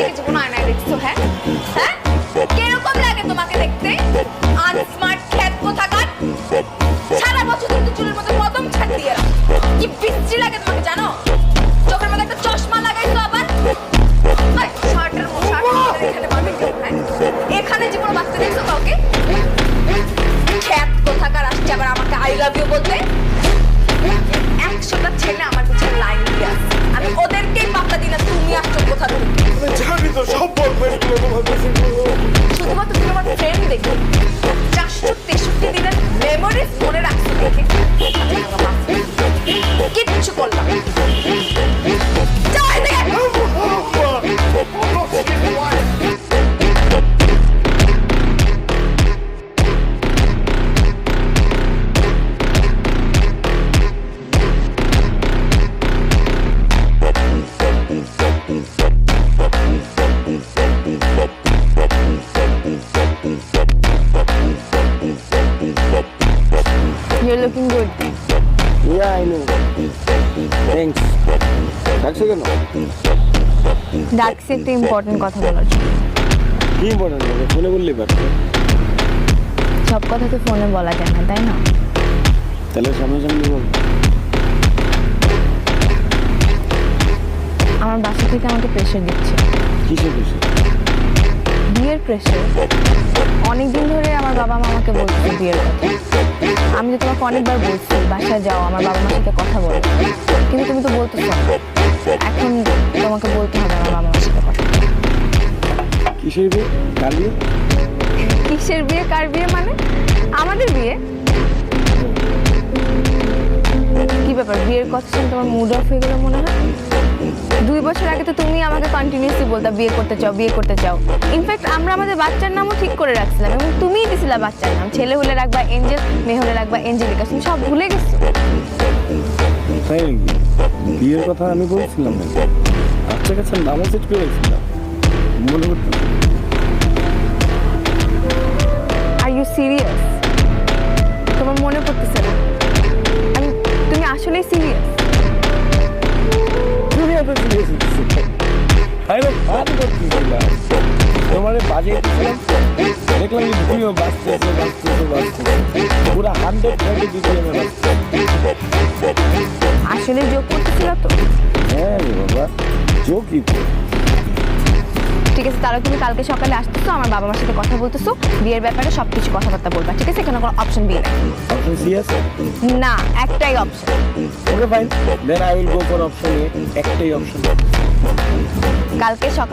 নিজেকে জীবন আয়নায় দেখছো? হ্যাঁ হ্যাঁ, কিরকম লাগে তোমাকে দেখতে? আনস্মার্ট খ্যাত কোথাকার। সারা বছর কিন্তু চুলের মধ্যে কদম ছাড় দিয়ে রাখো। কি বিশ্রী লাগে তোমাকে জানো? চোখের মধ্যে একটা চশমা লাগাইছো আবার। শার্টের এখানে পাবে কেউ? হ্যাঁ, এখানে জীবন বাঁচতে দেখছো কাউকে? খ্যাত কোথাকার আসছে আবার আমাকে আই লাভ ইউ বলতে। 100টা ছেলে আমার পিছনে লাইন দিয়ে আসছে, আমি ওদেরকেই পাত্তা দিই না। তুমি আসছো কোথা থেকে? জানি তো সব বলবেনগুলো তোমার কাছে। শুধুমাত্র তুমি আমার ফ্রেন্ড দেখে 463 দিনের মেমোরিজ মনে রাখছো দেখে কিচ্ছু করলাম না। যাও এদিকে। You're looking good. Yeah, I know. Thanks. ডাকছো কেন? ডাকছি একটা ইম্পর্টেন্ট কথা বলার জন্য। কি ইম্পর্টেন্ট হবে? ফোনে বললেই পারতো। সব কথা তো ফোনে বলা যায় না, তাই না? তাহলে সামনাসামনি বল। আমার বাসা থেকে আমাকে প্রেশার দিচ্ছে। কিসের প্রেশার? বিয়ের প্রেশার। অনেকদিন ধরে আমার বাবা মা আমাকে বলছে বিয়ের কথা। আমি তো তোমাকে অনেকবার বলছি বাসায় যাও, আমার বাবা মার সাথে কথা বলো, কিন্তু তুমি তো বলতেছো না। এখন তোমাকে বলতে হবে আমার বাবা মার সাথে কথা। কিসের বিয়ে? কার বিয়ে? কিসের বিয়ে? কার বিয়ে মানে? আমাদের বিয়ে। কি ব্যাপার, বিয়ের কথা শুনে তোমার মুড অফ হয়ে গেল মনে হয়? 2 বছর আগে তো তুমি আমাকে কন্টিনিউসলি বলতা বিয়ে করতে চাও, বিয়ে করতে চাও। ইনফ্যাক্ট আমরা আমাদের বাচ্চার নামও ঠিক করে রাখছিলাম এবং তুমিই দিছিলা বাচ্চার নাম। ছেলে হলে রাখবা এঞ্জেল, মেয়ে হলে রাখবা এঞ্জেলিকা। তুমি সব ভুলে গেছো। তাই নাকি? বিয়ের কথা আমি বলছিলাম নাকি? বাচ্চা কাছে নামও সেট করে রেখেছিলাম, মনে করতে। Are you serious? তোমার মনে পড়তেছে না? তুমি আসলেই সিরিয়াস? তুমি এত সিরিয়াস হচ্ছে? আমি তো ফান করতেছিলাম, তোমার বাজে দেখলাম যে তুমিও বাঁচতেছো পুরো 100% দিতে হবে। আসলে যোগ করতেছিল তো? হ্যাঁ রে বাবা, যোগই তো। ঠিক আছে, তাহলে তুমি কালকে সকালে আসতেছো, আমার বাবা মার সাথে কথা বলতেছো, বিয়ের ব্যাপারে সবকিছু কথাবার্তা বলবা, ঠিক আছে? এখানে কোনো অপশন বিয়ে নাই। অপশন সি আছে? না, একটাই option. Okay fine, then I will go for option A. একটাই অপশন। কালকে সকালে